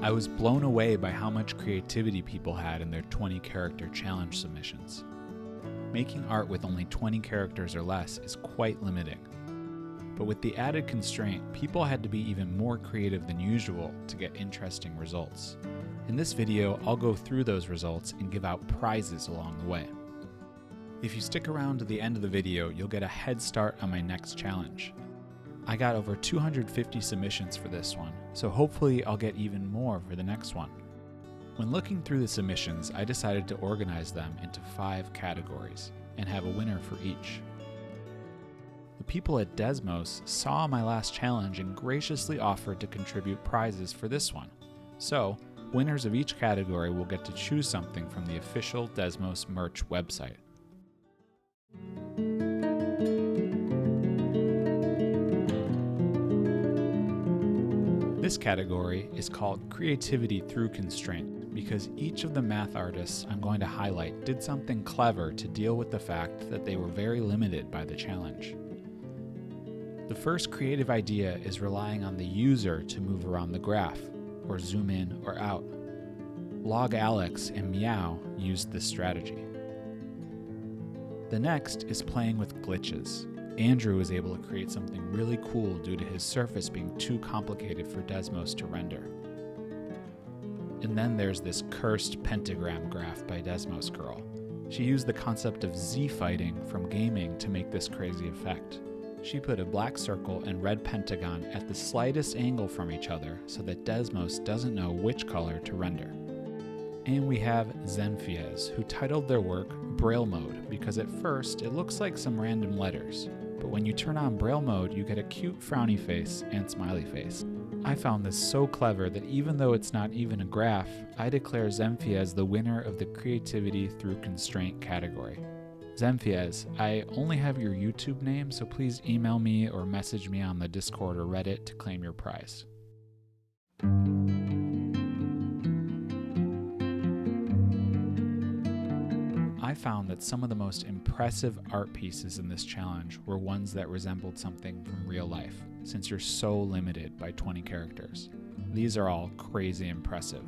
I was blown away by how much creativity people had in their 20-character challenge submissions. Making art with only 20 characters or less is quite limiting. But with the added constraint, people had to be even more creative than usual to get interesting results. In this video, I'll go through those results and give out prizes along the way. If you stick around to the end of the video, you'll get a head start on my next challenge. I got over 250 submissions for this one, so hopefully I'll get even more for the next one. When looking through the submissions, I decided to organize them into 5 categories and have a winner for each. The people at Desmos saw my last challenge and graciously offered to contribute prizes for this one. So, winners of each category will get to choose something from the official Desmos merch website. This category is called Creativity Through Constraint because each of the math artists I'm going to highlight did something clever to deal with the fact that they were very limited by the challenge. The first creative idea is relying on the user to move around the graph, or zoom in or out. Log Alex and Meow used this strategy. The next is playing with glitches. Andrew was able to create something really cool due to his surface being too complicated for Desmos to render. And then there's this cursed pentagram graph by Desmos Girl. She used the concept of Z-fighting from gaming to make this crazy effect. She put a black circle and red pentagon at the slightest angle from each other so that Desmos doesn't know which color to render. And we have Zenfiez, who titled their work Braille Mode because at first it looks like some random letters, but when you turn on Braille Mode you get a cute frowny face and smiley face. I found this so clever that even though it's not even a graph, I declare Zenfiez the winner of the Creativity Through Constraint category. Zenfiez, I only have your YouTube name, so please email me or message me on the Discord or Reddit to claim your prize. I found that some of the most impressive art pieces in this challenge were ones that resembled something from real life, since you're so limited by 20 characters. These are all crazy impressive.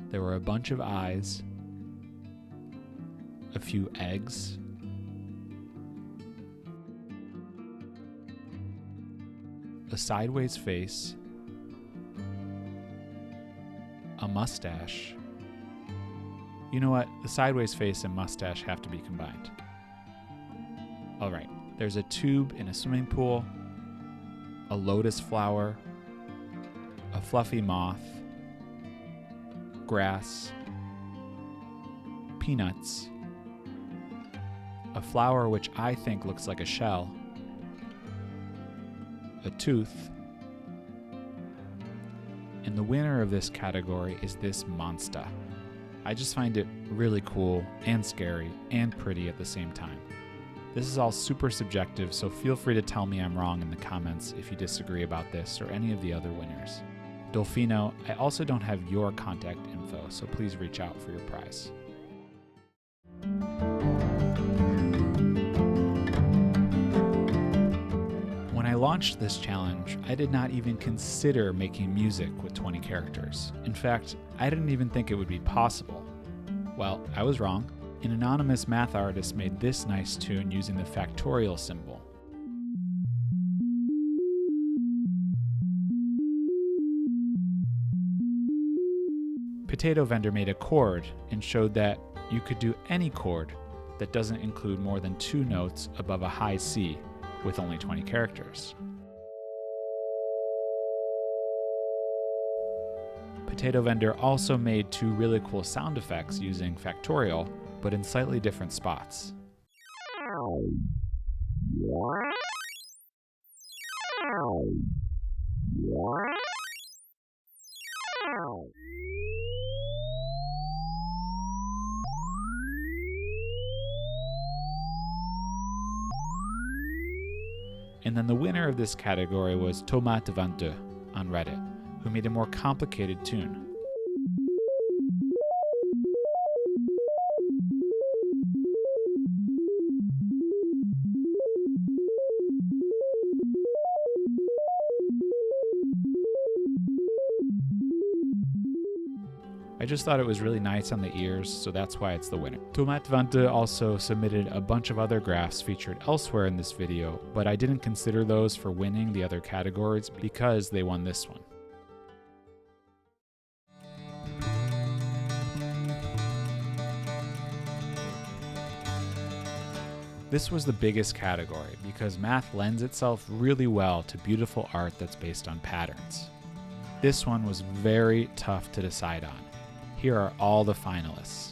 There were a bunch of eyes, a few eggs, a sideways face, a mustache. You know what? The sideways face and mustache have to be combined. Alright, there's a tube in a swimming pool, a lotus flower, a fluffy moth, grass, peanuts, a flower which I think looks like a shell, a tooth, and the winner of this category is this monster. I just find it really cool and scary and pretty at the same time. This is all super subjective, so feel free to tell me I'm wrong in the comments if you disagree about this or any of the other winners. Dolfino, I also don't have your contact info, so please reach out for your prize. When I launched this challenge, I did not even consider making music with 20 characters. In fact, I didn't even think it would be possible. Well, I was wrong. An anonymous math artist made this nice tune using the factorial symbol. Potato Vendor made a chord and showed that you could do any chord that doesn't include more than 2 notes above a high C with only 20 characters. Potato Vendor also made 2 really cool sound effects using factorial, but in slightly different spots. And then the winner of this category was Tomate22 on Reddit, who made a more complicated tune. I just thought it was really nice on the ears, so that's why it's the winner. Tomatvante also submitted a bunch of other graphs featured elsewhere in this video, but I didn't consider those for winning the other categories because they won this one. This was the biggest category because math lends itself really well to beautiful art that's based on patterns. This one was very tough to decide on. Here are all the finalists.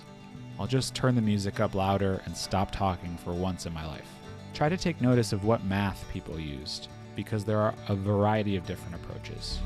I'll just turn the music up louder and stop talking for once in my life. Try to take notice of what math people used, because there are a variety of different approaches.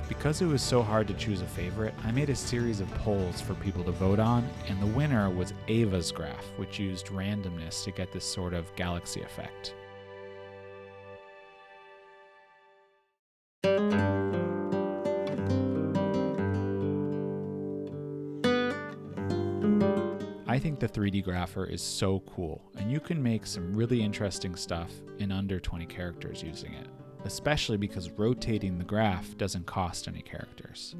Because it was so hard to choose a favorite, I made a series of polls for people to vote on, and the winner was Ava's graph, which used randomness to get this sort of galaxy effect. I think the 3D grapher is so cool, and you can make some really interesting stuff in under 20 characters using it, especially because rotating the graph doesn't cost any characters.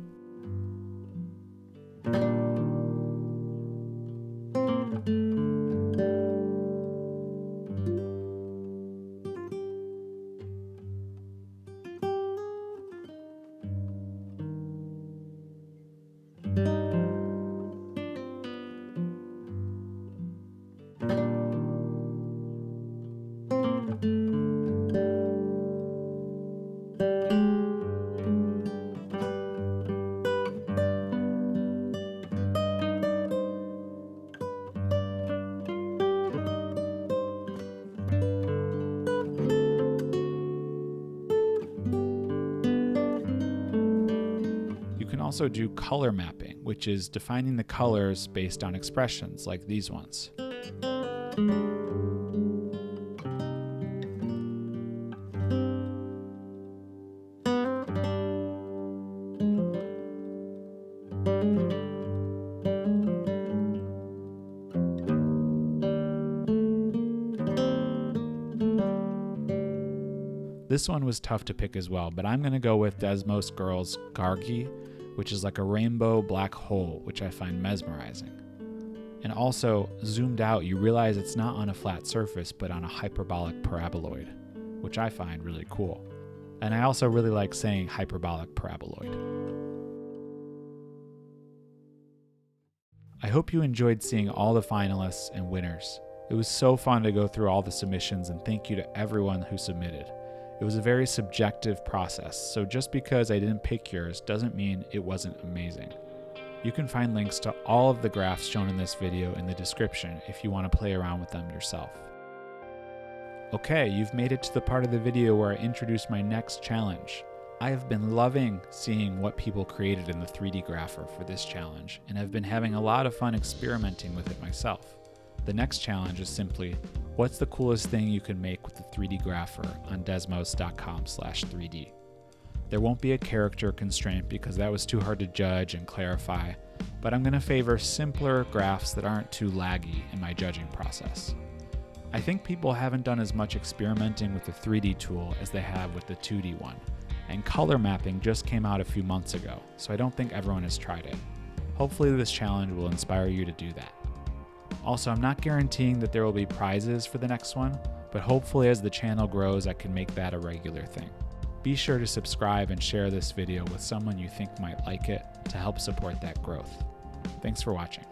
Also do color mapping, which is defining the colors based on expressions like these ones. This one was tough to pick as well, but I'm going to go with Desmos Girl's Gargi, which is like a rainbow black hole, which I find mesmerizing. And also, zoomed out, you realize it's not on a flat surface, but on a hyperbolic paraboloid, which I find really cool. And I also really like saying hyperbolic paraboloid. I hope you enjoyed seeing all the finalists and winners. It was so fun to go through all the submissions, and thank you to everyone who submitted. It was a very subjective process, so just because I didn't pick yours doesn't mean it wasn't amazing. You can find links to all of the graphs shown in this video in the description if you want to play around with them yourself. Okay, you've made it to the part of the video where I introduce my next challenge. I have been loving seeing what people created in the 3D grapher for this challenge, and have been having a lot of fun experimenting with it myself. The next challenge is simply, what's the coolest thing you can make with the 3D grapher on desmos.com/3D? There won't be a character constraint because that was too hard to judge and clarify, but I'm going to favor simpler graphs that aren't too laggy in my judging process. I think people haven't done as much experimenting with the 3D tool as they have with the 2D one, and color mapping just came out a few months ago, so I don't think everyone has tried it. Hopefully this challenge will inspire you to do that. Also, I'm not guaranteeing that there will be prizes for the next one, but hopefully as the channel grows, I can make that a regular thing. Be sure to subscribe and share this video with someone you think might like it to help support that growth. Thanks for watching.